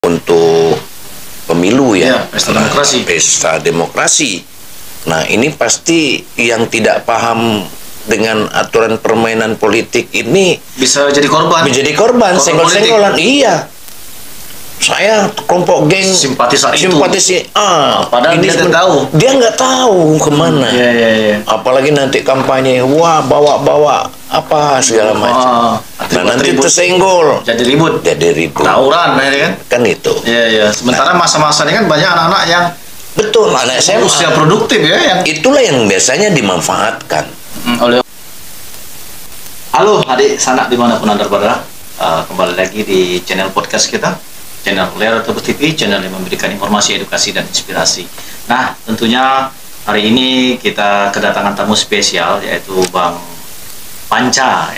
untuk pemilu ya, pesta demokrasi. Pesta demokrasi. Nah, ini pasti yang tidak paham dengan aturan permainan politik ini bisa jadi korban. Menjadi korban, senggol-senggolan. Iya. Saya kelompok geng simpatis padahal ini dia tahu. Dia nggak tahu kemana. Apalagi nanti kampanye, wah bawa apa segala macam. Nah, nanti tersenggol. Jadi ribut. Tawuran, kan? Kan itu. Iya. Sementara masa-masa ini kan banyak anak-anak yang betul, anak SMA usia produktif ya, yang itulah yang biasanya dimanfaatkan. Halo adik sanak dimanapun Anda berada, kembali lagi di channel podcast kita, channel Layar Tebus TV, channel yang memberikan informasi, edukasi, dan inspirasi. Nah, tentunya hari ini kita kedatangan tamu spesial, yaitu Bang Panca.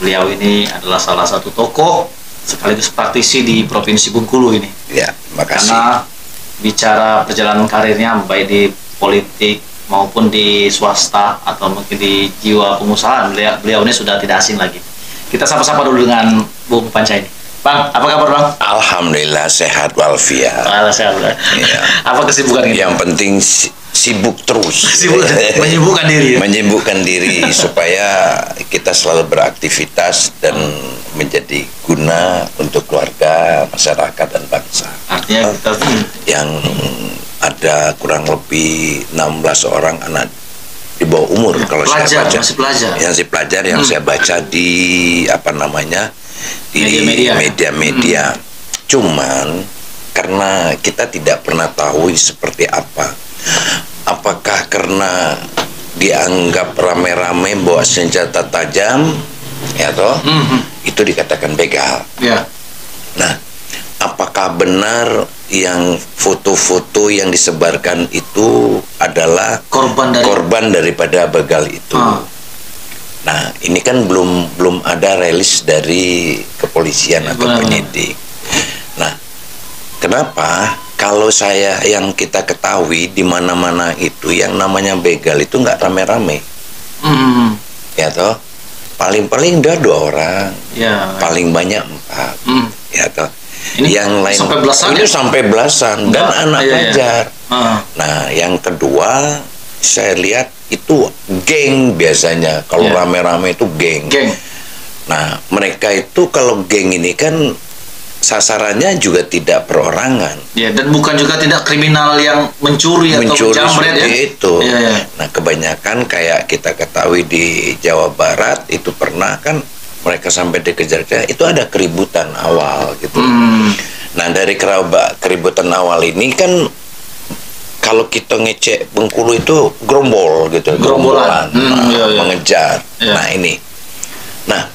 Beliau ini adalah salah satu tokoh sekaligus praktisi di Provinsi Bengkulu ini. Ya, terima kasih. Karena bicara perjalanan karirnya baik di politik maupun di swasta atau mungkin di jiwa pengusahaan, beliau ini sudah tidak asing lagi. Kita sapa-sapa dulu dengan Bung Panca ini. Bang, apa kabar Bang? Alhamdulillah sehat walafiat. Sehat. Ya. Apa kesibukan ini? Yang penting sibuk terus. Menyibukkan diri. Menyibukkan diri supaya kita selalu beraktivitas dan menjadi guna untuk keluarga, masyarakat, dan bangsa. Artinya kita yang ada kurang lebih 16 orang anak di bawah umur kalau saya baca. Masih pelajar yang saya baca di di media-media. Cuman karena kita tidak pernah tahu seperti apa. Apakah karena dianggap rame-rame bawa senjata tajam, ya toh, itu dikatakan begal. Ya. Nah, apakah benar yang foto-foto yang disebarkan itu adalah korban daripada begal itu? Nah, ini kan belum ada rilis dari kepolisian atau penyidik. Nah, kenapa? Kalau yang kita ketahui di mana-mana itu yang namanya begal itu nggak rame-rame, ya toh. Paling-paling udah 2 orang, paling banyak 4, ya toh. Ini yang lain sampai belasan, ini sampai belasan dan anak pelajar. Nah, yang kedua saya lihat itu geng biasanya. Kalau rame-rame itu geng. Nah, mereka itu kalau geng ini kan sasarannya juga tidak perorangan. Ya, dan bukan juga tidak kriminal yang mencuri atau menjamret ya. Itu. Nah, kebanyakan kayak kita ketahui di Jawa Barat itu pernah kan mereka sampai dikejar-kejar, itu ada keributan awal gitu. Nah, dari keributan awal ini kan kalau kita ngecek Bengkulu itu gerombol gitu, gerombolan mengejar. Nah, ini. Nah,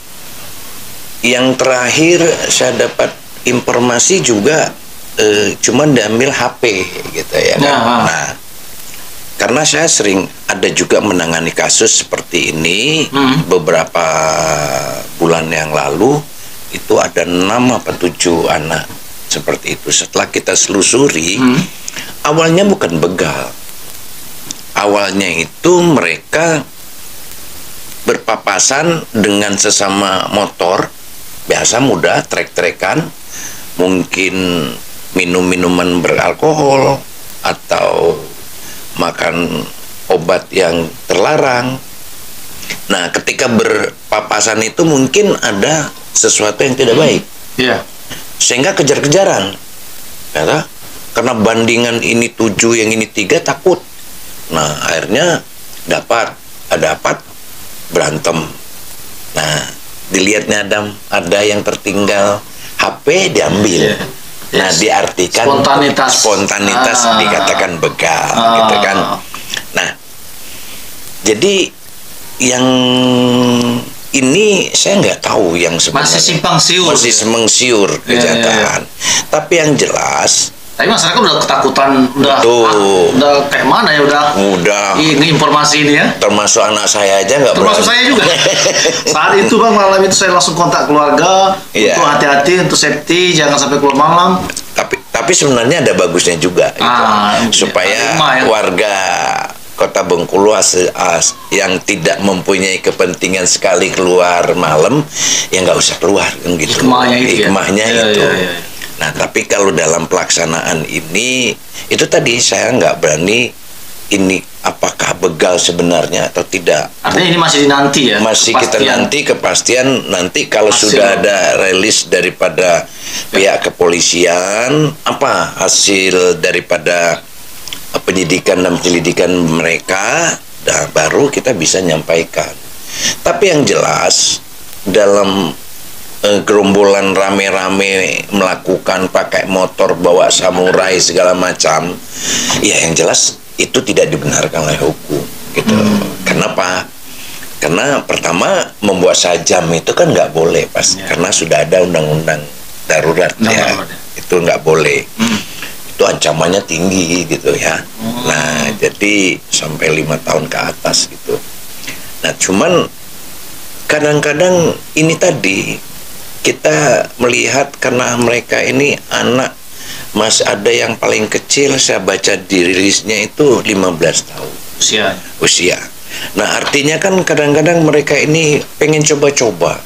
yang terakhir saya dapat informasi juga cuman diambil HP gitu ya kan. Nah, karena saya sering ada juga menangani kasus seperti ini beberapa bulan yang lalu, itu ada 6 apa 7 anak seperti itu. Setelah kita selusuri, awalnya bukan begal. Awalnya itu mereka berpapasan dengan sesama motor, biasa muda, trek-trekan, mungkin minum minuman beralkohol atau makan obat yang terlarang. Nah, ketika berpapasan itu mungkin ada sesuatu yang tidak baik, sehingga kejar-kejaran, ya, karena bandingan ini 7 yang ini 3, takut. Nah, akhirnya dapat berantem. Nah, dilihatnya ada yang tertinggal, HP diambil. Nah, diartikan spontanitas dikatakan begal, gitu kan. Nah, jadi yang ini saya nggak tahu yang sebenarnya masih simpang siur kenyataan. Tapi yang jelas, tapi masyarakat udah ketakutan, udah kayak mana ya, udah ini informasi ini ya. Termasuk anak saya aja nggak berani. Termasuk saya juga. Saat itu Bang, malam itu saya langsung kontak keluarga untuk hati-hati, untuk safety, jangan sampai keluar malam. Tapi sebenarnya ada bagusnya juga, gitu. Supaya warga Kota Bengkulu yang tidak mempunyai kepentingan sekali keluar malam, ya nggak usah keluar kan gitu. Hikmahnya itu. Nah, tapi kalau dalam pelaksanaan ini, itu tadi saya nggak berani ini apakah begal sebenarnya atau tidak. Artinya ini masih dinanti ya? Masih kita nanti kepastian nanti kalau hasil. Sudah ada rilis daripada pihak kepolisian, apa hasil daripada penyidikan dan penyelidikan mereka, dan baru kita bisa nyampaikan. Tapi yang jelas dalam gerombolan rame-rame melakukan pakai motor bawa samurai segala macam, ya yang jelas itu tidak dibenarkan oleh hukum gitu. Kenapa? Karena pertama membuat sajam itu kan nggak boleh karena sudah ada undang-undang darurat ya. Itu nggak boleh. Itu ancamannya tinggi gitu ya. Nah, jadi sampai 5 tahun ke atas gitu. Nah, cuman kadang-kadang ini tadi kita melihat karena mereka ini anak, masih ada yang paling kecil saya baca di rilisnya itu 15 tahun usia. Nah, artinya kan kadang-kadang mereka ini pengen coba-coba,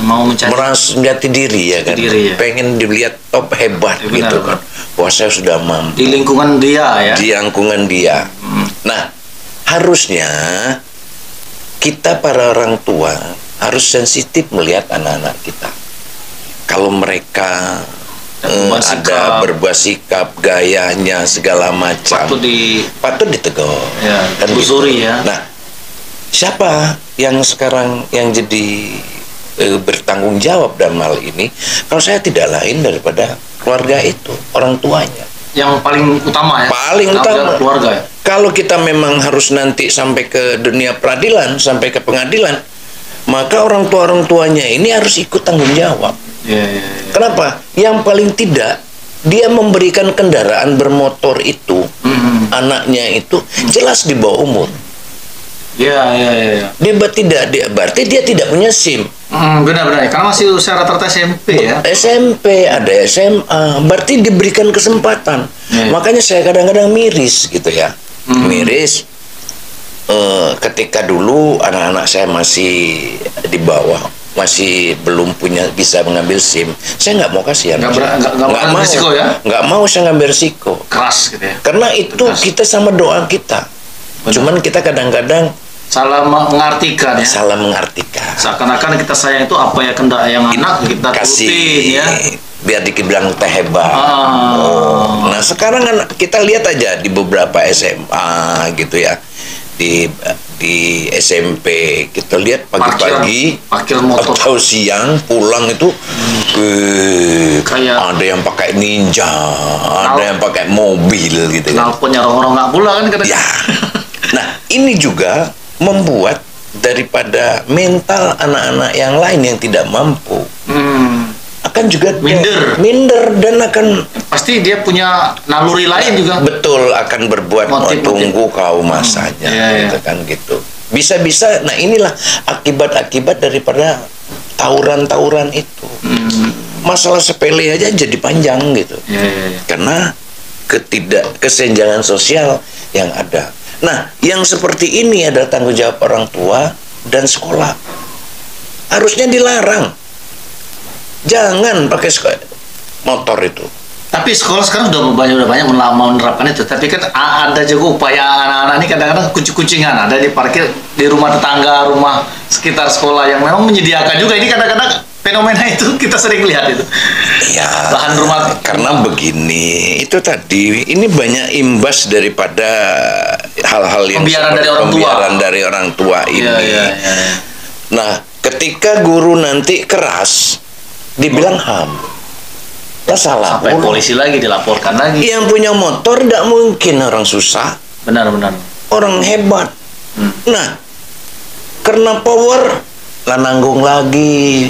mau merasa jati diri ya kan, pengen dilihat top hebat gitu kan. Wah, saya sudah mampu di lingkungan dia ya. Di lingkungan dia. Nah, harusnya kita para orang tua harus sensitif melihat anak-anak kita. Kalau mereka ada berbuat sikap, gayanya segala macam, patut ditegur. Ya, kan busuri gitu. Ya. Nah, siapa yang sekarang yang jadi bertanggung jawab dalam hal ini? Kalau saya tidak lain daripada keluarga itu, orang tuanya. Yang paling utama ya. Paling utama keluarga ya. Kalau kita memang harus nanti sampai ke dunia peradilan, sampai ke pengadilan, maka orang tuanya ini harus ikut tanggung jawab. Ya. Kenapa? Yang paling tidak dia memberikan kendaraan bermotor itu, anaknya itu jelas di bawah umur. Ya. Dia berarti dia tidak punya SIM. Benar-benar. Karena masih usia rata-rata SMP ya. SMP, ada SMA, berarti diberikan kesempatan. Makanya saya kadang-kadang miris gitu ya. Miris. Ketika dulu anak-anak saya masih di bawah, masih belum bisa mengambil SIM, saya nggak mau kasih anak. Nggak mau risiko ya? Nggak mau saya ngambil risiko. Keras gitu ya. Karena itu tegas. Kita sama doa kita. Benar. Cuman kita kadang-kadang salah mengartikan ya. Salah mengartikan. Seakan-akan kita sayang itu apa ya kendak yang anak kita kasih turutin ya. Biar dibilang teh hebat. Nah, sekarang kan kita lihat aja di beberapa SMA gitu ya. Di SMP kita lihat pagi-pagi atau siang pulang itu ada yang pakai ninja, ada yang pakai mobil gitu kan. Knalpotnya rong-rong pula kan kadang. Ya. Nah, ini juga membuat daripada mental anak-anak yang lain yang tidak mampu akan juga minder dan akan pasti dia punya naluri lain juga. Betul, akan berbuat tunggu kau masanya gitu kan gitu. Bisa-bisa, nah inilah akibat-akibat daripada tawuran-tawuran itu. Masalah sepele aja jadi panjang gitu. Karena kesenjangan sosial yang ada. Nah, yang seperti ini adalah tanggung jawab orang tua dan sekolah. Harusnya dilarang. Jangan pakai motor itu. Tapi sekolah sekarang udah banyak menerapkan itu. Tapi kan ada juga upaya anak-anak ini kadang-kadang kucing-kucingan ada di parkir di rumah tetangga, rumah sekitar sekolah yang memang menyediakan juga. Ini kadang-kadang fenomena itu kita sering lihat itu. Ya, lahan rumah. Karena begini, itu tadi ini banyak imbas daripada hal-hal yang pembiaran dari orang tua ini. Ya. Nah, ketika guru nanti keras, dibilang HAM. Salah. Sampai polisi lagi dilaporkan lagi. Yang punya motor tidak mungkin orang susah. Benar. Orang hebat. Nah, karena power lah nanggung lagi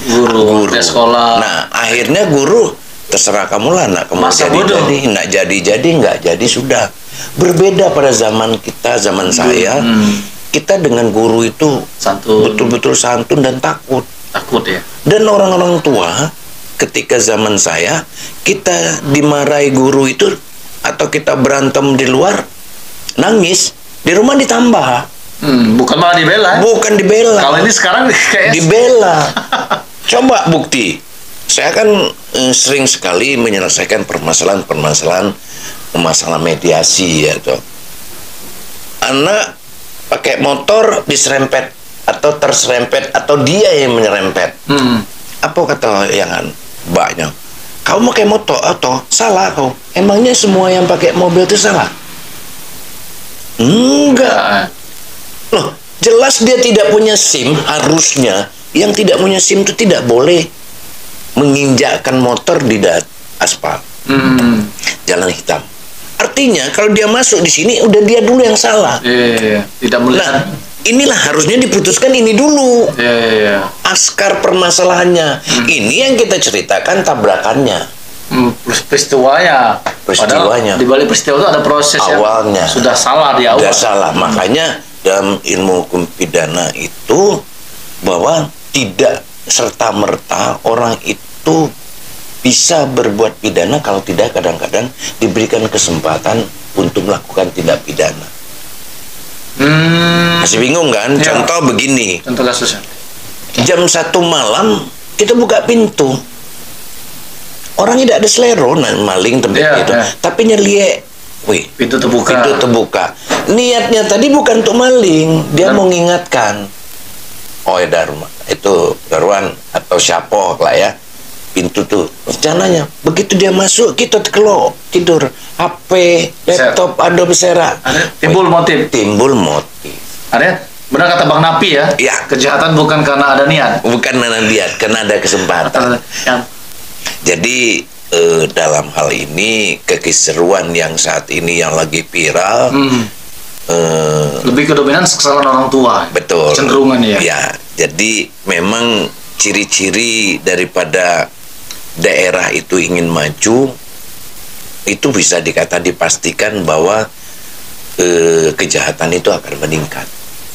guru sekolah. Nah, akhirnya guru terserah kamu lah, nak kamu jadi nggak jadi sudah. Berbeda pada zaman kita, zaman saya, kita dengan guru itu betul-betul santun dan takut ya. Dan orang-orang tua ketika zaman saya, kita dimarahi guru itu atau kita berantem di luar, nangis, di rumah ditambah. Bukan malah dibela. Bukan dibela. Kalau ini sekarang kayak dibela. Coba bukti. Saya kan sering sekali menyelesaikan permasalahan masalah mediasi ya toh. Anak pakai motor diserempet atau terserempet atau dia yang menyerempet. Apa kata yang mbaknya? Kau pakai motor atau salah kau? Emangnya semua yang pakai mobil itu salah? Enggak. Loh, jelas dia tidak punya SIM. Harusnya yang tidak punya SIM itu tidak boleh menginjakkan motor di aspal. Jalan hitam. Artinya kalau dia masuk di sini udah dia dulu yang salah. Tidak melihat. Nah, inilah harusnya diputuskan ini dulu. Askar permasalahannya. Ini yang kita ceritakan tabrakannya. Peristiwanya. Padahal di balik peristiwa itu ada proses awalnya. Yang sudah salah di awal. Sudah salah. Makanya dalam ilmu hukum pidana itu bahwa tidak serta-merta orang itu bisa berbuat pidana kalau tidak kadang-kadang diberikan kesempatan untuk melakukan tindak pidana. Masih bingung kan? Ya. Contoh begini. Contoh kasusnya. Jam 1 malam kita buka pintu. Orang tidak ada selero, maling tempat itu. Tapi nyeliek. Wih, pintu terbuka. Pintu terbuka. Niatnya tadi bukan untuk maling, dia mau mengingatkan. Oh ya itu Darwan atau siapa lah ya. Pintu tuh rencananya begitu dia masuk kita tidur HP laptop ada berserak timbul motif ada benar kata Bang Napi ya, kejahatan bukan karena ada niat karena ada kesempatan jadi dalam hal ini kekisruan yang saat ini yang lagi viral lebih ke dominan kesalahan orang tua betul cenderungan ya jadi memang ciri-ciri daripada daerah itu ingin maju itu bisa dipastikan bahwa kejahatan itu akan meningkat.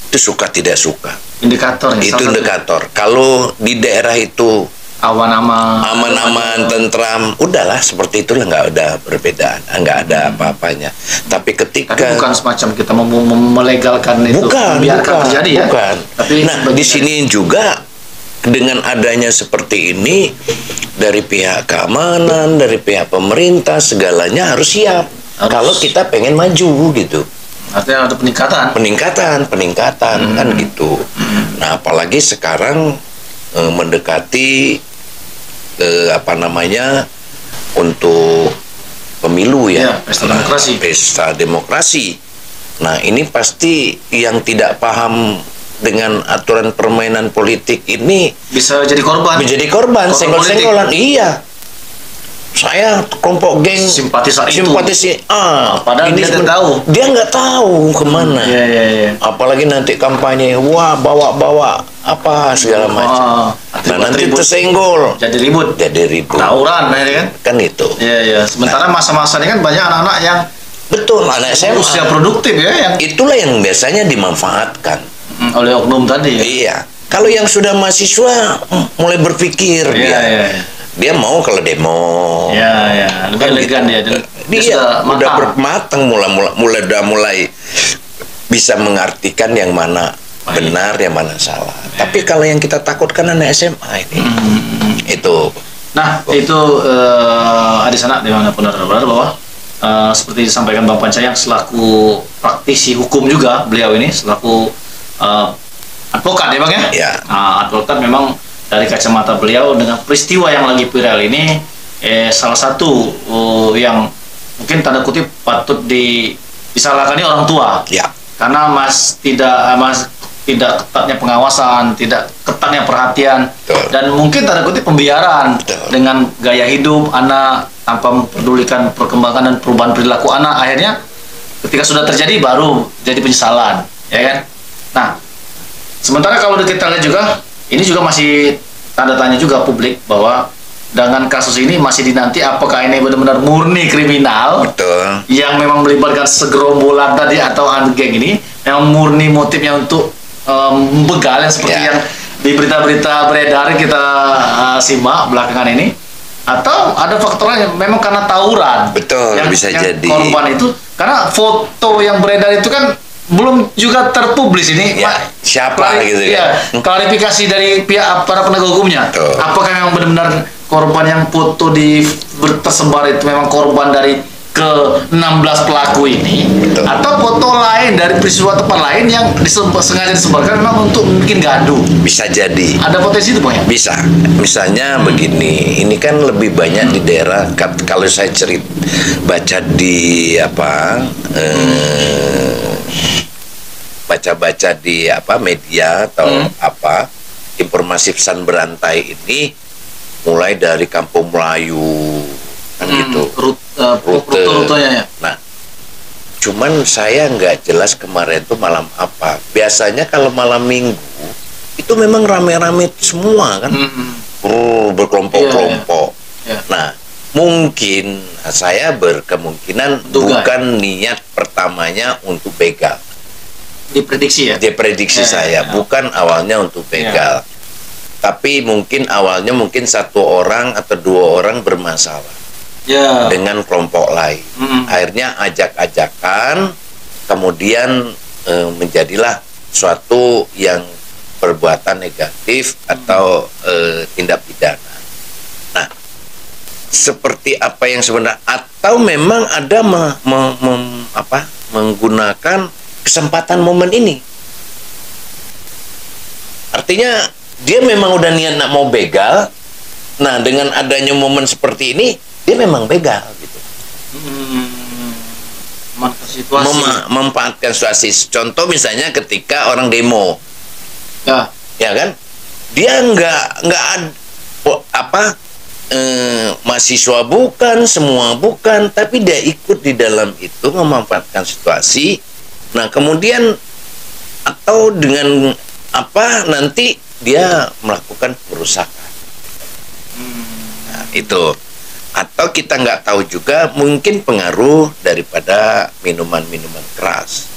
Itu suka tidak suka. Indikator. Itu indikator. Kalau di daerah itu aman-aman, tentram, udahlah seperti itulah, nggak ada perbedaan, nggak ada apa-apanya. Tapi ketika bukan semacam kita melegalkan itu, biarkan terjadi ya. Bukan. Tapi di sini juga dengan adanya seperti ini dari pihak keamanan, dari pihak pemerintah, segalanya harus siap. Kalau kita pengen maju gitu. Artinya ada peningkatan kan gitu. Nah, apalagi sekarang mendekati untuk pemilu ya, pesta demokrasi. Nah, ini pasti yang tidak paham dengan aturan permainan politik ini bisa jadi korban. Senggol-senggolan. Iya. Saya kelompok geng simpatisi. Padahal dia nggak tahu kemana. Apalagi nanti kampanye, wah bawa apa segala macam. Nah, nanti tersenggol. Jadi ribut. Tawuran, kan itu. Iya. Sementara masa-masa ini kan banyak anak-anak yang betul anak SMA usia produktif ya, yang itulah yang biasanya dimanfaatkan oleh oknum tadi ya. Iya. Kalau yang sudah mahasiswa mulai berpikir dia mau kalau demo. Lebih elegan dia udah bermatang mulai bisa mengartikan yang mana benar, yang mana salah. Tapi kalau yang kita takutkan anak SMA ini itu. Nah, itu adik sanak dimanapun ada berada bahwa seperti disampaikan Bang Panca yang selaku praktisi hukum juga, beliau ini selaku advokat ya Bang ya? Advokat memang dari kacamata beliau dengan peristiwa yang lagi viral ini salah satu yang mungkin tanda kutip patut disalahkan ini orang tua. Karena tidak ketatnya pengawasan, tidak ketatnya perhatian, dan mungkin tanda kutip pembiaran dengan gaya hidup anak tanpa memperdulikan perkembangan dan perubahan perilaku anak. Akhirnya ketika sudah terjadi baru jadi penyesalan, ya kan? Nah, sementara kalau kita lihat juga, ini juga masih tanda tanya juga publik bahwa dengan kasus ini masih dinanti apakah ini benar-benar murni kriminal yang memang melibatkan segerombolan tadi atau geng ini yang murni motifnya untuk begal yang seperti yang di berita-berita beredar kita simak belakangan ini, atau ada faktornya memang karena tawuran yang bisa jadi korban itu, karena foto yang beredar itu kan belum juga terpublis ini siapa gitu klarifikasi dari pihak para penegak hukumnya. Apakah memang benar-benar korban yang foto tersebar itu memang korban dari ke 16 pelaku ini, atau foto lain dari peristiwa tempat lain yang sengaja disebarkan memang untuk mungkin gaduh? Bisa jadi. Ada potensi itu Bang ya? Bisa. Misalnya begini, ini kan lebih banyak di daerah, kalau saya baca di baca-baca di media atau informasi pesan berantai ini mulai dari Kampung Melayu kan gitu. Rute-rutenya ya. Nah, cuman saya nggak jelas kemarin tuh malam apa. Biasanya kalau malam Minggu itu memang rame-rame semua kan. Berkelompok-kelompok. Yeah. Nah, mungkin saya berkemungkinan bukan niat pertamanya untuk begal. Diprediksi ya? Diprediksi saya, bukan awalnya untuk begal. Tapi mungkin awalnya satu orang atau dua orang bermasalah dengan kelompok lain. Akhirnya ajak-ajakan, kemudian menjadilah suatu yang perbuatan negatif atau tindak pidana. Nah, seperti apa yang sebenarnya, atau memang ada menggunakan kesempatan momen ini. Artinya dia memang udah niat nak mau begal. Nah, dengan adanya momen seperti ini, dia memang begal gitu. Memanfaatkan situasi. Contoh misalnya ketika orang demo, ya kan, dia nggak mahasiswa bukan, semua bukan, tapi dia ikut di dalam itu memanfaatkan situasi. Nah, kemudian atau dengan nanti dia melakukan perusakan. Nah, itu. Atau kita nggak tahu juga, mungkin pengaruh daripada minuman-minuman keras.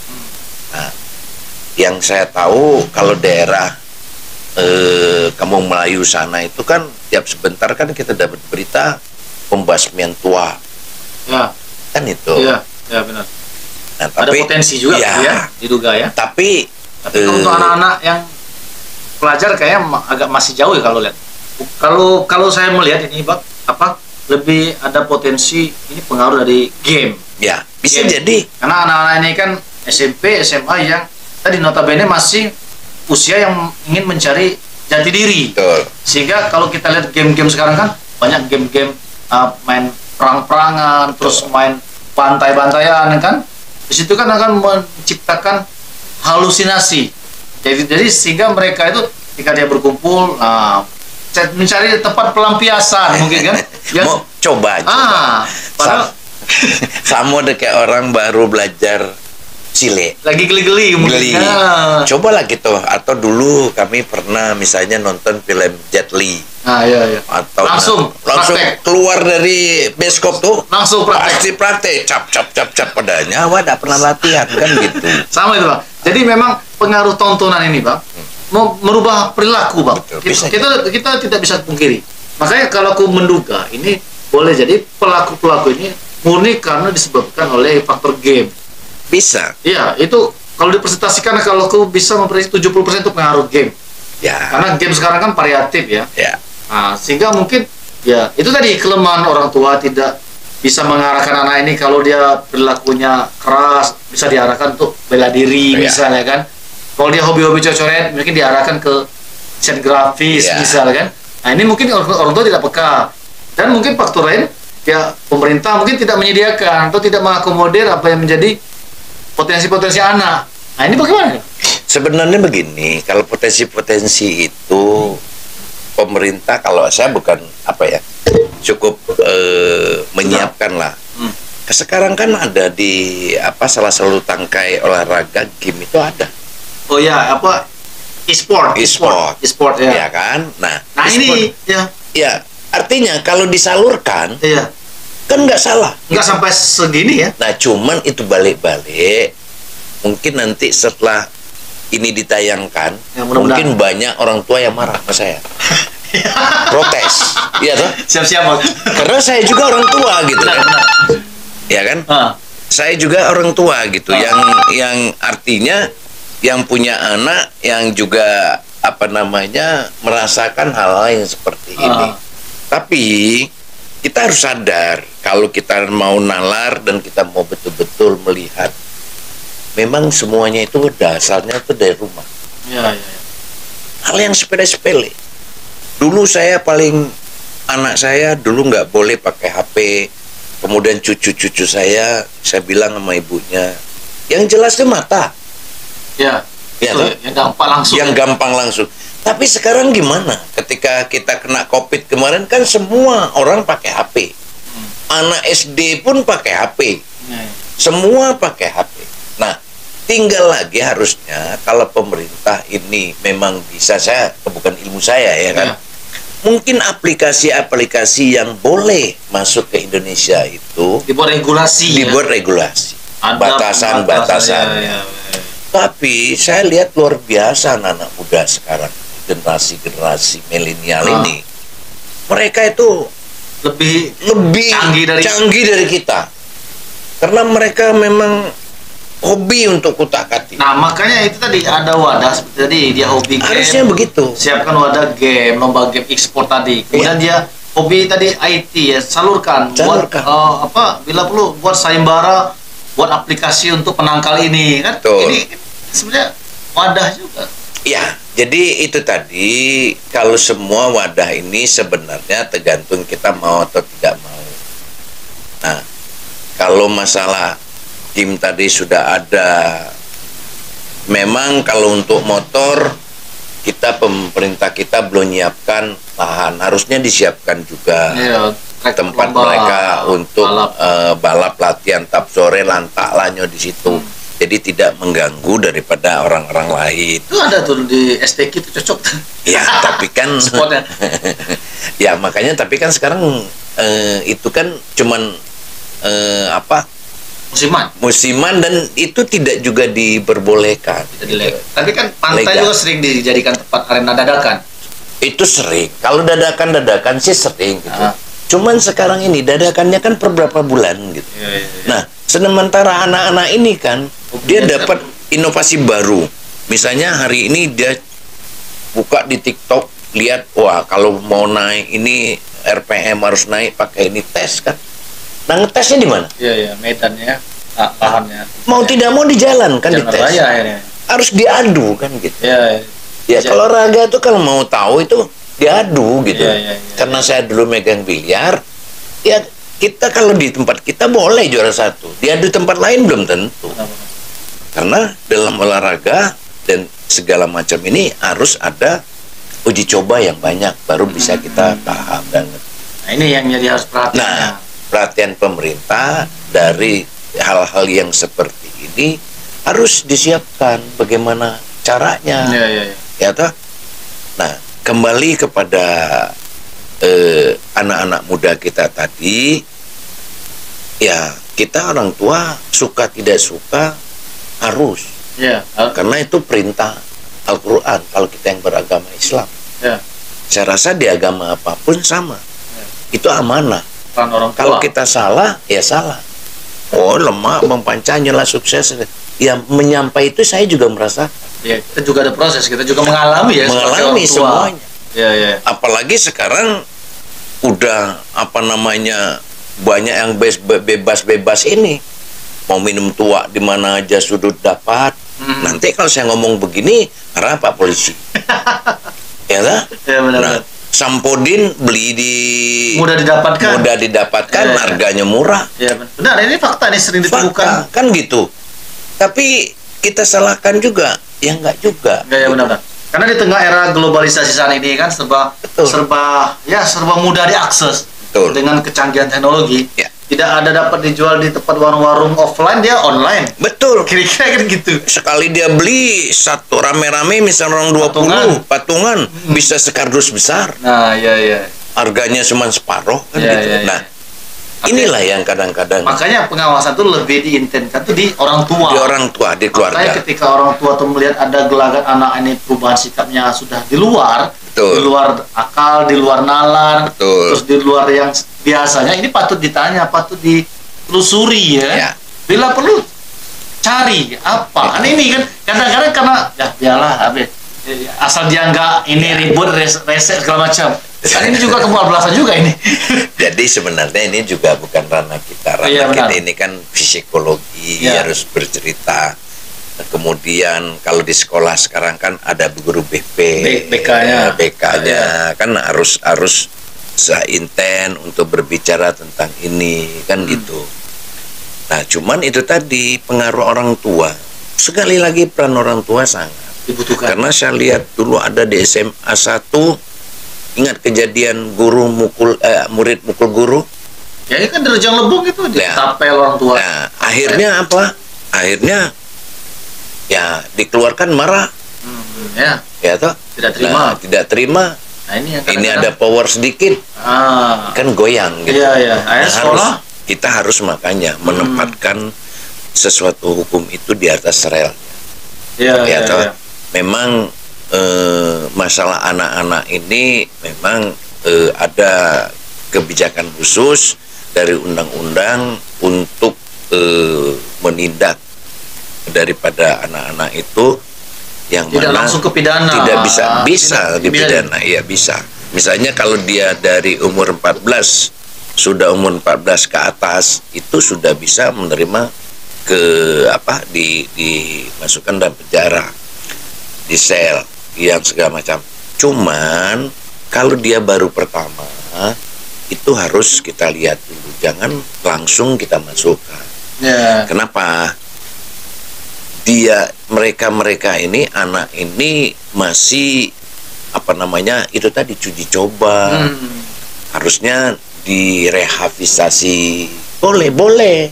Nah, yang saya tahu kalau daerah Kampung Melayu sana itu kan tiap sebentar kan kita dapat berita pembasmian tua. Ya. Kan itu. Iya, ya benar. Nah, tapi ada potensi juga ya, diduga ya. Tapi untuk anak-anak yang pelajar kayaknya agak masih jauh ya kalau lihat. Kalau saya melihat ini lebih ada potensi ini pengaruh dari game. Ya, bisa game. Jadi. Karena anak-anak ini kan SMP, SMA yang tadi notabene masih usia yang ingin mencari jati diri. Betul. Sehingga kalau kita lihat game-game sekarang kan banyak game-game main perang-perangan, terus main bantai-bantaian kan. Di situ kan akan menciptakan halusinasi. Jadi sehingga mereka itu ketika dia berkumpul mencari tempat pelampiasan mungkin kan. Mau coba. Sama deh kayak orang baru belajar cilik. Lagi geli-geli mungkin. Cobalah gitu. Atau dulu kami pernah misalnya nonton film Jet Li. Iya. Atau langsung keluar dari bioskop tuh langsung praktek. Cap pada nyawa tidak pernah latihan kan gitu. Sama itu Bang. Jadi memang pengaruh tontonan ini Bang merubah perilaku Bang. Kita tidak bisa pungkiri. Makanya kalau aku menduga ini boleh jadi pelaku-pelaku ini murni karena disebabkan oleh faktor game. Bisa. Iya, itu kalau dipresentasikan kalau aku bisa memprediksi 70% itu pengaruh game. Ya. Karena game sekarang kan variatif ya. Ya. Nah, sehingga mungkin ya itu tadi kelemahan orang tua tidak bisa mengarahkan anak ini kalau dia perilakunya keras bisa diarahkan untuk bela diri misalnya kan. Kalau dia hobi-hobi coret mungkin diarahkan ke desain grafis misalnya kan. Nah, ini mungkin orang tua tidak peka. Dan mungkin faktor lain ya pemerintah mungkin tidak menyediakan atau tidak mengakomodir apa yang menjadi potensi-potensi anak. Nah, ini bagaimana? Sebenarnya begini, kalau potensi-potensi itu pemerintah, kalau saya bukan cukup menyiapkan lah. Sekarang kan ada di salah satu tangkai olahraga game itu ada. Oh ya, e-sport ya kan. Nah ini ya artinya kalau disalurkan kan nggak salah. Nggak sampai segini ya. Nah cuman itu balik-balik mungkin nanti setelah ini ditayangkan mungkin banyak orang tua yang marah sama saya. Protes. Iya toh? Siap-siap. Karena saya juga orang tua gitu kan. Ya kan? Saya juga orang tua gitu yang artinya yang punya anak yang juga merasakan hal-hal yang seperti ini. Tapi kita harus sadar kalau kita mau nalar dan kita mau betul-betul melihat, memang semuanya itu dasarnya itu dari rumah. Ya. Hal yang sepele-sepele. Dulu anak saya dulu nggak boleh pakai HP. Kemudian cucu-cucu saya bilang sama ibunya, yang jelas itu mata. Ya. Yang gampang langsung. Yang gampang langsung. Tapi sekarang gimana? Ketika kita kena COVID kemarin kan semua orang pakai HP. Anak SD pun pakai HP. Semua pakai HP. Nah, tinggal lagi harusnya kalau pemerintah ini memang bisa, bukan ilmu saya ya kan. Mungkin aplikasi-aplikasi yang boleh masuk ke Indonesia itu dibuat regulasi. Batasan-batasan. Tapi saya lihat luar biasa anak-anak muda sekarang, generasi milenial ini. Mereka itu lebih canggih dari kita. Karena mereka memang hobi untuk kutak-atik. Nah, makanya itu tadi ada wadah seperti tadi dia hobi game. Harusnya begitu. Siapkan wadah game, lomba game ekspor tadi. Kemudian dia hobi tadi IT ya, salurkan. Buat bila perlu buat sayembara, buat aplikasi untuk penangkal ini kan. Betul. Ini sebenarnya wadah juga. Ya, jadi itu tadi kalau semua wadah ini sebenarnya tergantung kita mau atau tidak mau. Nah, kalau masalah tim tadi sudah ada. Memang kalau untuk motor pemerintah kita belum menyiapkan lahan, harusnya disiapkan juga tempat mereka untuk balap latihan tap sore lantaklanyo di situ. Jadi tidak mengganggu daripada orang-orang lain. Itu ada tuh di STQ itu cocok. Ya, tapi kan spotnya. Ya makanya tapi kan sekarang itu kan cuman musiman dan itu tidak juga diperbolehkan. Tapi kan pantai juga sering dijadikan tempat arena dadakan. Itu sering. Kalau dadakan sih sering gitu. Cuman sekarang ini dadakannya kan per berapa bulan gitu. Nah, sementara anak-anak ini kan dia dapat inovasi baru. Misalnya hari ini dia buka di TikTok, lihat wah kalau mau naik ini RPM harus naik pakai ini tes kan. Nah, ngetesnya di mana? Iya, medannya, lahannya. Mau tidak mau di jalan kan dites. Raya, harus diadu kan gitu. Iya. Ya kalau raga tuh kalau mau tahu itu diadu gitu. Karena saya dulu megang biliar, ya kita kalau di tempat kita boleh juara 1. Diadu tempat lain belum tentu. Karena dalam olahraga dan segala macam ini harus ada uji coba yang banyak baru bisa kita paham dan. Nah, ini yang jadi harus perhatian. Nah, perhatian pemerintah dari hal-hal yang seperti ini harus disiapkan bagaimana caranya. Ya toh? Nah, kembali kepada anak-anak muda kita tadi, ya kita orang tua suka tidak suka harus. Karena itu perintah Al-Quran kalau kita yang beragama Islam. Saya rasa di agama apapun sama. Itu amanah. Kalau kita salah, ya salah. Oh, lemah, mempancanya sukses. Ya, menyampai itu saya juga merasa. Ya, kita juga ada proses, kita juga mengalami ya. Mengalami semuanya. Apalagi sekarang udah banyak yang bebas-bebas ini. Mau minum tua di mana aja sudut dapat. Nanti kalau saya ngomong begini, karena Pak Polisi. Ya lah? Ya, benar. Sampodin beli mudah didapatkan, harganya murah. Ya, benar. Ini fakta nih sering ditemukan. Kan gitu. Tapi kita salahkan juga, ya enggak juga. Ya, benar. Karena di tengah era globalisasi saat ini kan serba mudah diakses. Betul. Dengan kecanggihan teknologi. Ya. Tidak ada dapat dijual di tempat warung-warung offline, dia online. Betul. Kira-kira kan gitu. Sekali dia beli satu rame-rame misalnya orang 20 patungan bisa sekardus besar. Nah, iya. Harganya cuma separuh kan gitu. Nah, inilah yang kadang-kadang. Makanya pengawasan itu lebih diintensikan tuh di orang tua. Di orang tua, di keluarga. Makanya ketika orang tua tuh melihat ada gelagat anak ini perubahan sikapnya sudah di luar, di luar akal, di luar nalar, terus di luar yang biasanya ini patut ditanya, patut ditelusuri ya. Bila perlu cari apa. Ini kan kadang-kadang karena ya biarlah asal dia nggak ini ribut reset segala macam. Kan ini juga kebablasan juga ini. Jadi sebenarnya ini juga bukan ranah kita. Ranah kita ini kan psikologi, harus bercerita. Kemudian kalau di sekolah sekarang kan ada guru BK-nya, kan harus seinten untuk berbicara tentang ini kan gitu. Nah, cuman itu tadi pengaruh orang tua. Sekali lagi peran orang tua sangat dibutuhkan. Karena saya lihat dulu ada di SMA 1, ingat kejadian guru murid mukul guru? Ya ini kan derajang lebung itu ditapel orang tua. Nah, akhirnya apa? Akhirnya ya dikeluarkan marah. Ya toh? Tidak terima. Nah, ini ada power sedikit. Kan goyang gitu. Sekolah kita harus makanya menempatkan sesuatu hukum itu di atas rel. Memang masalah anak-anak ini memang ada kebijakan khusus dari undang-undang untuk menindak daripada anak-anak itu yang tidak mana langsung ke pidana. Tidak bisa dipidana. Iya bisa. Misalnya kalau dia dari umur 14 sudah umur 14 ke atas itu sudah bisa menerima dimasukkan dalam penjara, di sel yang segala macam. Cuman kalau dia baru pertama itu harus kita lihat dulu, jangan langsung kita masukkan. Kenapa? Mereka ini anak ini masih itu tadi cuci coba. Harusnya direhabilitasi. Boleh.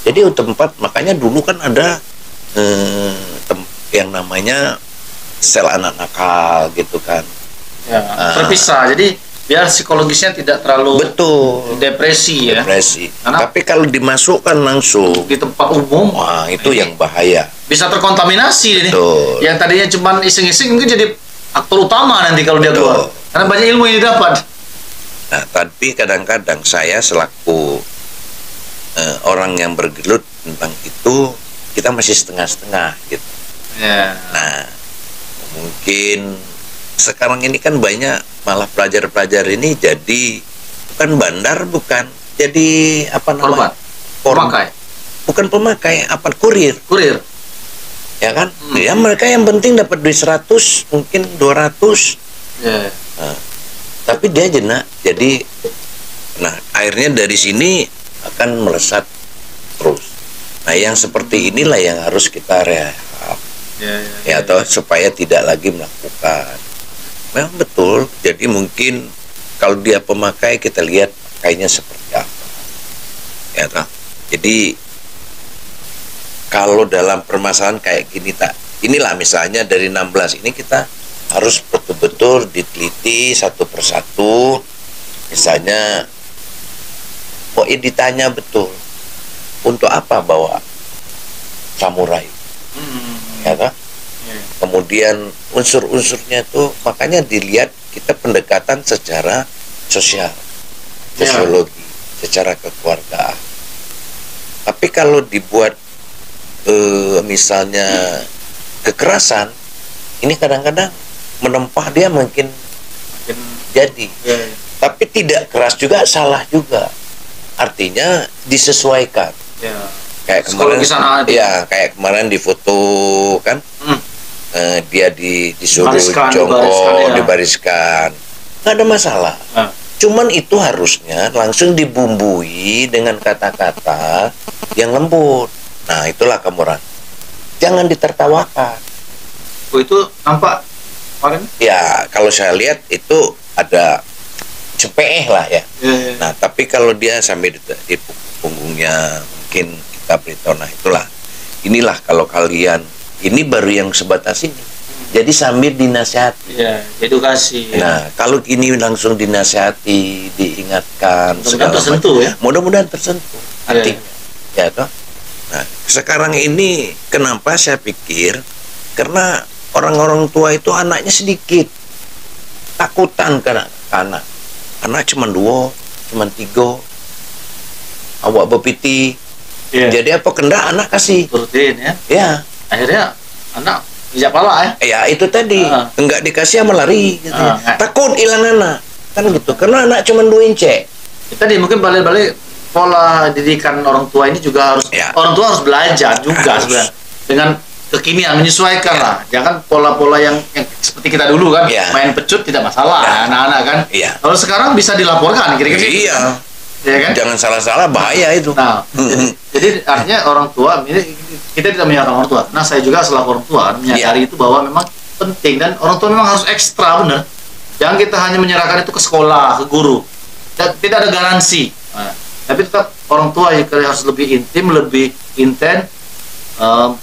Jadi tempat, makanya dulu kan ada yang namanya sel anak nakal gitu kan. Terpisah. Jadi biar psikologisnya tidak terlalu depresi. Tapi kalau dimasukkan langsung di tempat umum, itu yang bahaya. Bisa terkontaminasi ini. Yang tadinya cuma iseng-iseng mungkin jadi aktor utama nanti kalau dia keluar. Karena banyak ilmu yang didapat. Nah, tapi kadang-kadang saya selaku orang yang bergelut tentang itu, kita masih setengah-setengah gitu. Nah, mungkin sekarang ini kan banyak malah pelajar-pelajar ini jadi bukan bandar, jadi pemakai. Bukan pemakai, kurir. Ya kan? Ya mereka yang penting dapat duit 100, mungkin 200. Tapi dia jenak. Jadi akhirnya dari sini akan melesat terus. Nah, yang seperti inilah yang harus kita rehab. Supaya tidak lagi melakukan. Memang betul. Jadi mungkin kalau dia pemakai, kita lihat pakainya seperti apa. Jadi kalau dalam permasalahan kayak gini inilah misalnya dari 16 ini kita harus betul-betul diteliti satu persatu. Misalnya ditanya betul untuk apa bawa samurai, kemudian unsur-unsurnya itu makanya dilihat kita pendekatan secara sosiologi, secara kekeluargaan. Tapi kalau dibuat misalnya kekerasan, ini kadang-kadang menempah dia mungkin jadi. Tapi tidak keras juga, salah juga. Artinya disesuaikan. Kayak kemarin, kayak kemarin di foto kan, dia disuruh jongkok, dibariskan, nggak ada masalah. Cuman itu harusnya langsung dibumbui dengan kata-kata yang lembut. Nah, itulah kemurahan. Jangan ditertawakan. Itu nampak kemarin? Ya, kalau saya lihat itu ada cepeh lah ya. Nah, tapi kalau dia sampai di punggungnya mungkin kita beritahu, nah itulah. Inilah kalau kalian, ini baru yang sebatas ini. Jadi sambil dinasihati. Edukasi. Nah, kalau ini langsung dinasihati, diingatkan, mudah-mudahan tersentuh ya. Mudah-mudahan tersentuh hatinya. Ya toh. Nah, sekarang ini kenapa saya pikir karena orang-orang tua itu anaknya sedikit. Takutan karena anak cuma 2, cuma 3. Awak bepiti. Jadi apa kendak anak kasih? Turutin ya. Akhirnya anak bijak pala ya. Ya itu tadi enggak dikasih sama lari gitu. Takut hilang anak. kan gitu. Karena anak cuma 2 inci. Tadi mungkin balik-balik pola didikan orang tua ini juga harus orang tua harus belajar juga sebenarnya dengan kekinian, menyesuaikan lah. Jangan pola-pola yang seperti kita dulu kan, main pecut tidak masalah anak-anak kan. Kalau sekarang bisa dilaporkan kira-kira. Iya. Ya kan? Jangan salah-salah, bahaya itu. Nah, jadi artinya orang tua ini kita tidak menyalahkan orang tua. Nah, saya juga selaku orang tua menyadari itu bahwa memang penting dan orang tua memang harus ekstra benar. Jangan kita hanya menyerahkan itu ke sekolah, ke guru. Tidak ada garansi. Nah, tapi tetap orang tua harus lebih intim, lebih intens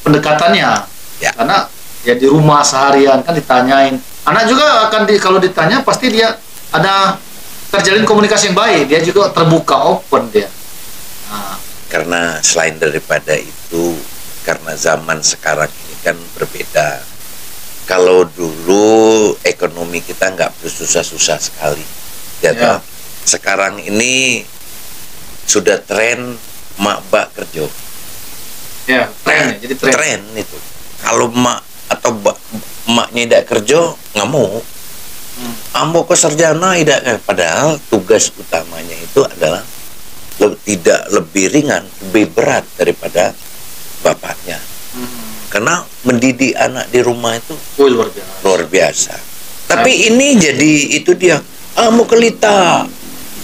pendekatannya. Karena ya di rumah seharian kan ditanyain. Anak juga akan kalau ditanya pasti dia ada terjalin komunikasi yang baik, dia juga terbuka, open dia. Nah. Karena selain daripada itu, karena zaman sekarang ini kan berbeda. Kalau dulu ekonomi kita nggak bersusah-susah sekali, ya. Sekarang ini sudah tren mak bak kerja. Ya, tren. Jadi tren itu. Kalau mak atau maknya tidak kerja, nggak mau. Ambo ke sarjana tidak kan, padahal tugas utamanya itu adalah tidak lebih ringan, lebih berat daripada bapaknya. Karena mendidik anak di rumah itu luar biasa. Tapi ini jadi itu dia, mau kelita,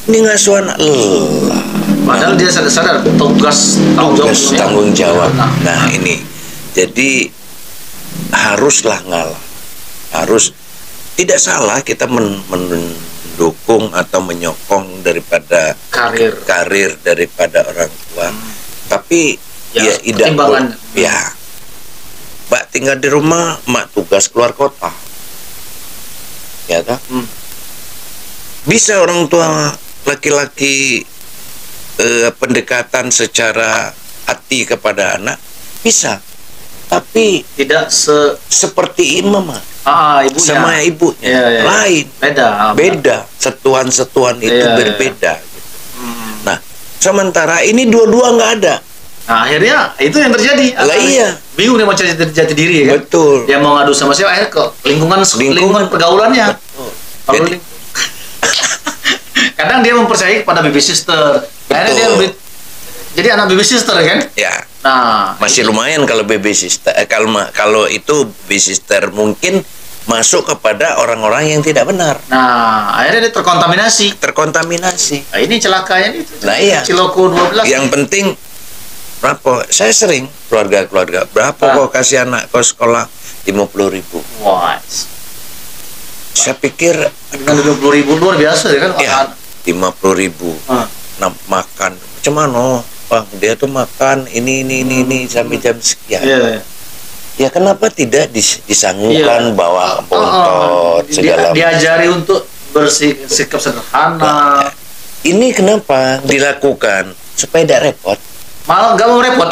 ini ngasuh anak lelah. Padahal dia sadar tugas tanggung jawab. Nah ini, jadi haruslah ngalah, harus. Tidak salah kita mendukung atau menyokong daripada karir daripada orang tua, tapi ya tidak Mbak tinggal di rumah, mak tugas keluar kota, ya kan? Bisa orang tua laki-laki pendekatan secara hati kepada anak bisa, tapi tidak seperti imam ibunya. Sama ibunya lain, beda setuan itu berbeda gitu. Nah sementara ini dua-dua nggak ada. Nah akhirnya itu yang terjadi. Bingung dia mau cari jati diri kan. Betul. Dia mau ngadu sama siapa, akhirnya ke lingkungan pergaulannya. Kadang dia mempercayai kepada baby sister. Akhirnya dia jadi anak baby sister kan? Ya. Nah, masih lumayan kalau baby sister. Kalau itu baby sister mungkin masuk kepada orang-orang yang tidak benar. Nah, akhirnya dia terkontaminasi. Nah, ini celakanya itu. Nah, iya. Ciloko 12. Yang penting berapa? Saya sering keluarga berapa kok kasih anak ke sekolah 50.000. Wah. Saya pikir dengan 50.000 luar biasa ya kan? Ya, 50.000. Makan macam mana? Bang, dia tuh makan ini sampai jam sekian. Ya kenapa tidak disanggukan bawa bontot segala diajari untuk bersikap sederhana. Ini kenapa dilakukan supaya tidak repot? Malah nggak mau repot.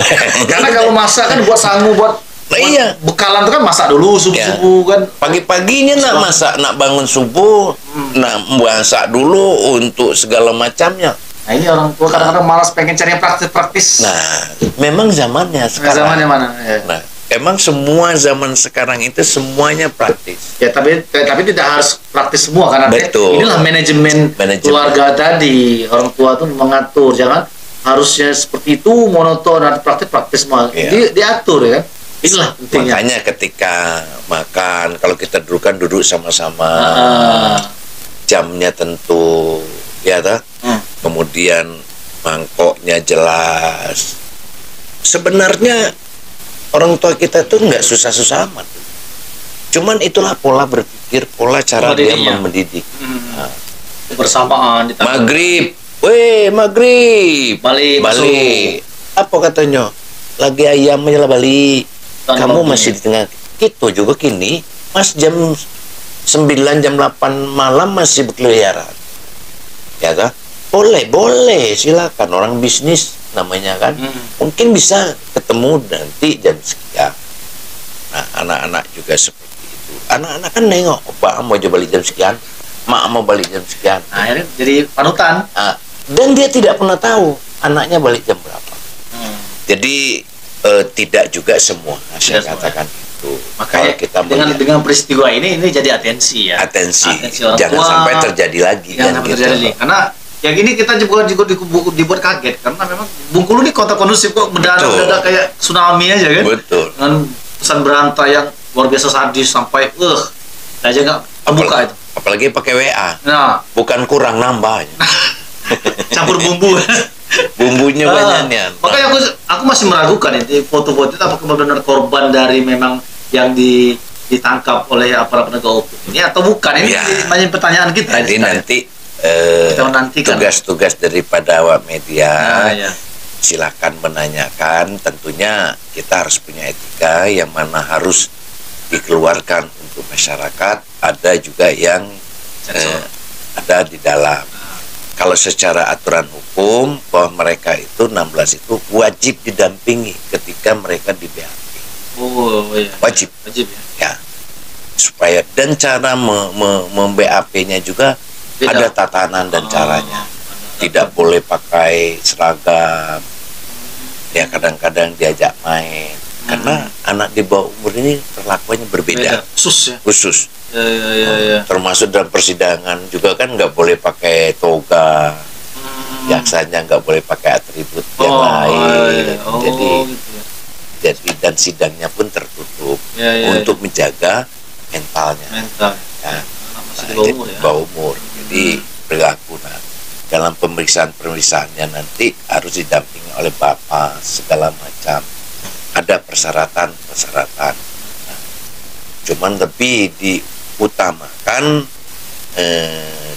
Karena kalau masak kan buat sangu buat bekalan itu kan masak dulu subuh kan. Pagi-paginya nak masak, nak bangun subuh, nak masak dulu untuk segala macamnya. Nah ini orang tua kadang-kadang malas pengen cari yang praktis-praktis. Nah, memang zamannya sekarang. Zamannya mana? Nah, emang semua zaman sekarang itu semuanya praktis. Ya, tapi tidak harus praktis semua karena inilah manajemen keluarga tadi. Orang tua tuh mengatur, jangan harusnya seperti itu monoton dan praktis semua. Diatur ya kan. Inilah pentingnya. Makanya ketika makan, kalau kita duduk sama-sama, jamnya tentu, ya toh. Kemudian mangkoknya jelas. Sebenarnya orang tua kita tuh nggak susah-susah amat. Cuman itulah pola berpikir, pola cara dia mendidik. Bersamaan. Maghrib, maghrib. Balik. Apa katanya? Lagi ayamnya lah balik. Kamu masih di tengah. Gitu juga kini, Mas jam 9 jam 8 malam masih berkeliaran. Ya kan? Boleh, silakan, orang bisnis namanya kan. Mungkin bisa ketemu nanti jam sekian. Nah, anak-anak juga seperti itu. Anak-anak kan nengok, Pak mau coba balik jam sekian, Mak mau balik jam sekian. Nah, akhirnya jadi panutan. Dan dia tidak pernah tahu anaknya balik jam berapa. Jadi tidak juga semua saya katakan itu. Makanya kita dengan peristiwa ini jadi atensi ya. Atensi orang jangan tua, sampai terjadi lagi. Jangan sampai terjadi lagi. Karena yang ini kita juga dibuat kaget karena memang Bengkulu ini kota kondusif kok mendadak kayak tsunami aja kan. Betul. Dengan pesan berantai yang luar biasa sadis sampai aja nggak terbuka itu. Apalagi pakai WA. Nah, bukan kurang nambah. Campur bumbu. Bumbunya banyaknya. Makanya aku masih meragukan itu foto-foto itu apakah benar korban dari memang yang ditangkap oleh aparat penegak hukum ini atau bukan? Ini banyak pertanyaan kita. Jadi nanti tugas-tugas daripada awak media silakan menanyakan. Tentunya kita harus punya etika yang mana harus dikeluarkan untuk masyarakat, ada juga yang ada di dalam. Kalau secara aturan hukum bahwa mereka itu 16 itu wajib didampingi ketika mereka di BAP. Wajib ya. Supaya dan cara mem-BAP-nya juga ada tatanan dan caranya. Tidak boleh pakai seragam. Ya kadang-kadang diajak main. Karena anak di bawah umur ini perlakuannya berbeda. Khusus. Ya. Termasuk dalam persidangan juga kan nggak boleh pakai toga. Jaksanya nggak boleh pakai atribut yang lain. Jadi dan sidangnya pun tertutup untuk menjaga mentalnya. Jadi bawah umur. Jadi berlaku dalam pemeriksaannya nanti harus didampingi oleh bapak segala macam. Ada persyaratan. Cuman lebih diutamakan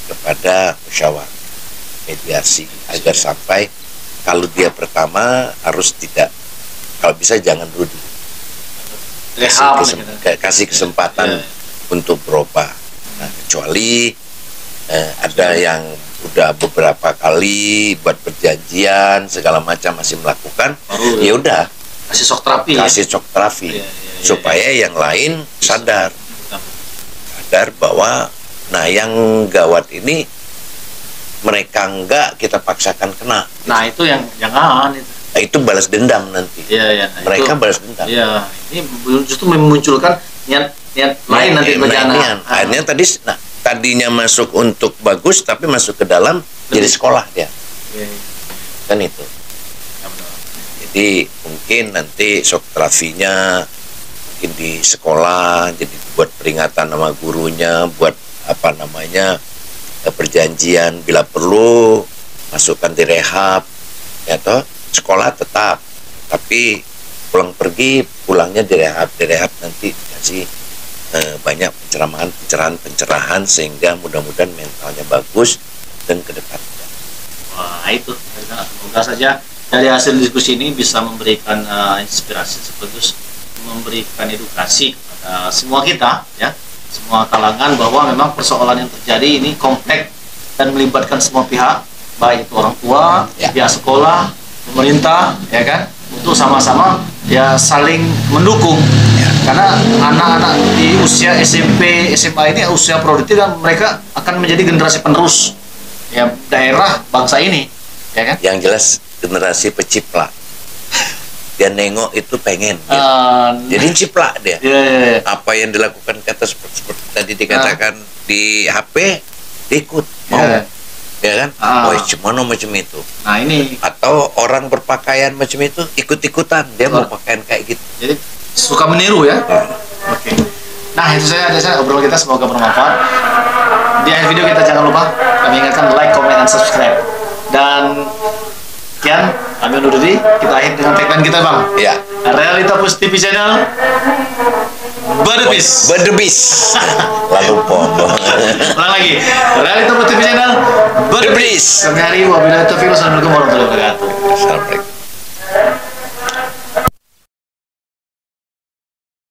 kepada musyawarah mediasi agar sampai kalau dia pertama harus tidak, kalau bisa jangan dulu kasih kesempatan untuk berubah. Nah, kecuali ada yang udah beberapa kali buat perjanjian segala macam masih melakukan, ya udah kasih shock terapi supaya yang lain sadar bahwa yang gawat ini mereka enggak kita paksakan kena. Nah itu yang jangan itu. Itu balas dendam nanti. Mereka balas dendam. Ini justru memunculkan niat lain nanti berjalan. Akhirnya tadinya masuk untuk bagus tapi masuk ke dalam jadi sekolah dia. Kan itu. Jadi mungkin nanti shock terapinya mungkin di sekolah, jadi buat peringatan sama gurunya, buat perjanjian bila perlu masukkan di rehab, ya toh sekolah tetap, tapi pulangnya di rehab nanti dikasih banyak pencerahan sehingga mudah-mudahan mentalnya bagus dan ke depannya. Wah itu, semoga saja dari hasil diskusi ini bisa memberikan inspirasi sekaligus memberikan edukasi kepada semua kita ya, semua kalangan bahwa memang persoalan yang terjadi ini kompleks dan melibatkan semua pihak, baik itu orang tua, pihak sekolah, pemerintah, ya kan, untuk sama-sama ya saling mendukung. Karena anak-anak di usia SMP, SMA ini usia produktif dan mereka akan menjadi generasi penerus ya daerah bangsa ini, ya kan? Yang jelas generasi peciplak. Dia nengok itu pengen jadi ciplak dia. Apa yang dilakukan kata seperti tadi dikatakan di HP ikut mau ya kan. Cuman macam itu. Nah ini atau orang berpakaian macam itu ikut-ikutan dia mau pakaian kayak gitu, jadi suka meniru ya. Oke. Nah itu saja obrolan kita, semoga bermanfaat. Di akhir video kita jangan lupa kami ingatkan like, comment, dan subscribe. Dan sekian, kami undur diri. Kita akhir dengan tagline kita, Bang. Iya. Realita Plus TV Channel Berdebis. Lalu ulang lagi. Realita Plus TV Channel Berdebis. Kami hari wabillahi taufiq wassalamualaikum warahmatullahi wabarakatuh. Assalamualaikum.